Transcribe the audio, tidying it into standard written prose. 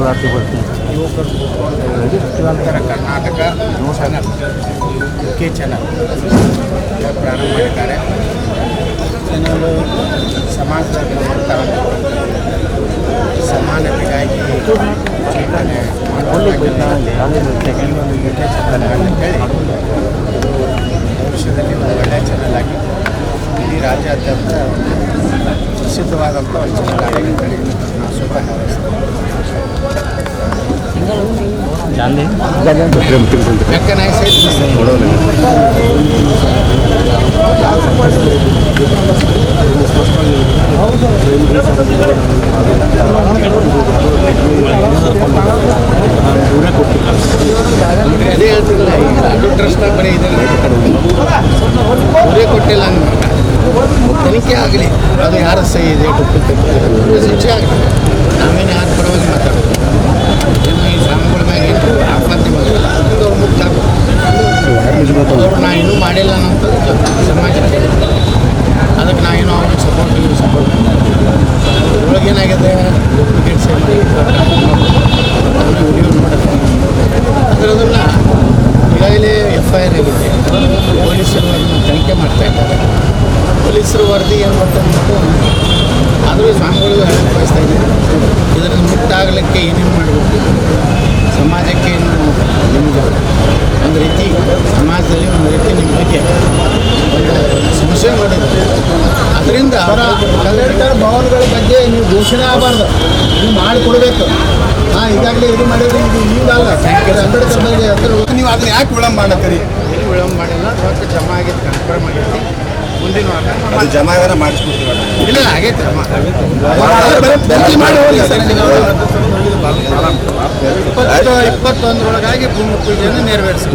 ಯುವಕರು ಕೂತ್ಕೊಂಡು Karnataka channel K channel ಪ್ರಾರಂಭ ಮಾಡಿದ್ದಾರೆ. ಚಾನಲ್ ಸಮಾಜದಲ್ಲಿ ಬರ್ತಾ ಸಮಾನತೆಗಾಗಿ ಚಿಂತನೆ ಅಂತೇಳಿ ಭವಿಷ್ಯದಲ್ಲಿ ಒಂದು ಒಳ್ಳೆಯ ಚಾನಲ್ ಆಗಿ ಇಡೀ ರಾಜ್ಯಾದ್ಯಂತ ಪ್ರಸಿದ್ಧವಾದಂಥ ಒಂದು ಚಾನಲ್ ಆಗಿ ಅಂತೇಳಿ ನಾನು ಶುಭ ಹಾರೈಸ್ತೇನೆ. ಅದೇ ಹೇಳ್ತಿಲ್ಲ, ಈಗ ರಾಜು ಟ್ರಸ್ಟ್ನಾಗ ಬರೀ ಇದನ್ನು ಕೊಟ್ಟಿಲ್ಲ ಅಂದ್ರೆ ತನಿಖೆ ಆಗಲಿ, ಅದು ಯಾರ ಸಹಿ ಇದೆ ಶಿಕ್ಷೆ ಆಗಲಿ. ನಾವೇನು ಯಾರ ಪರವಾಗಿ ಮಾತಾಡೋದು, ಏನು ಈ ಸ್ವಾಮಿಗಳ ಮ್ಯಾಗ ಏನು ಆತ್ಮಹತ್ಯೆ ಮಾಡಿಲ್ಲ ಅವ್ರು ಮುಕ್ತ ಅವ್ರು ನಾ ಇನ್ನೂ ಮಾಡಿಲ್ಲ ಅಂತ ಸಮಾಜಕ್ಕೆ. ಅದಕ್ಕೆ ನಾ ಏನೋ ಅವ್ರಿಗೆ ಸಪೋರ್ಟ್ ಒಳಗೇನಾಗಿದೆ ಡೂಪ್ಲಿಕೇಟ್ ಸೇಲ್ ವಿಡಿಯೋ ಮಾಡೋದು ಅದರದನ್ನು ಈಗಾಗಲೇ FIR ಆಗಿದೆ. ಪೊಲೀಸರು ಅದನ್ನು ತನಿಖೆ ಮಾಡ್ತಾಯಿದ್ದಾರೆ. ಪೊಲೀಸರು ವರದಿ ಏನು ಮಾಡ್ತಾರೆ ಆದರೂ ಸ್ವಾಮಿಗಳಿಗೂ ಹೇಳಕ್ಕೆ ಬಯಸ್ತಾ ಇದ್ದೀನಿ, ಇದರಿಂದ ಮುಕ್ತ ಆಗಲಿಕ್ಕೆ ಏನೇನು ಮಾಡಬೇಕು, ಸಮಾಜಕ್ಕೆ ಏನು ನಿಮಗೆ ಒಂದು ರೀತಿ ಸಮಾಜದಲ್ಲಿ ಒಂದು ರೀತಿ ನಿಮ್ಮ ಬಗ್ಗೆ ಒಂದು ಸಮಸ್ಯೆ ಮಾಡಿದ್ದಾರೆ. ಅದರಿಂದ ಅಂಬೇಡ್ಕರ್ ಭವನಗಳ ಬಗ್ಗೆ ನೀವು ಘೋಷಣೆ ಆಗಬಾರ್ದು, ನೀವು ಮಾಡಿಕೊಡ್ಬೇಕು. ಈಗಾಗಲೇ ಇದು ಮಾಡಿದ್ರೆ ಇದು ಈಗಲ್ಲ ಅಂಬೇಡ್ಕರ್ ಬಗ್ಗೆ ನೀವು ಅದನ್ನ ಯಾಕೆ ವಿಳಂಬ ಮಾಡತ್ತೀರಿ? ಏನು ವಿಳಂಬ ಮಾಡಿಲ್ಲ, ರೊಕ್ಕ ಜಮಾ ಆಗೈತೆ, ಕನ್ಫರ್ಮ್ ಆಗೈತಿ. ಮುಂದಿನ ವಾರ ಜಮಾನ ಮಾಡಿಸ್ಬಿಡ್ತೀವಿ. ಇಲ್ಲ ಆಗೈತೆ ಜಮಾ 21 ಭೂಮಿ ಪೂಜೆಯನ್ನು ನೆರವೇರಿಸಿ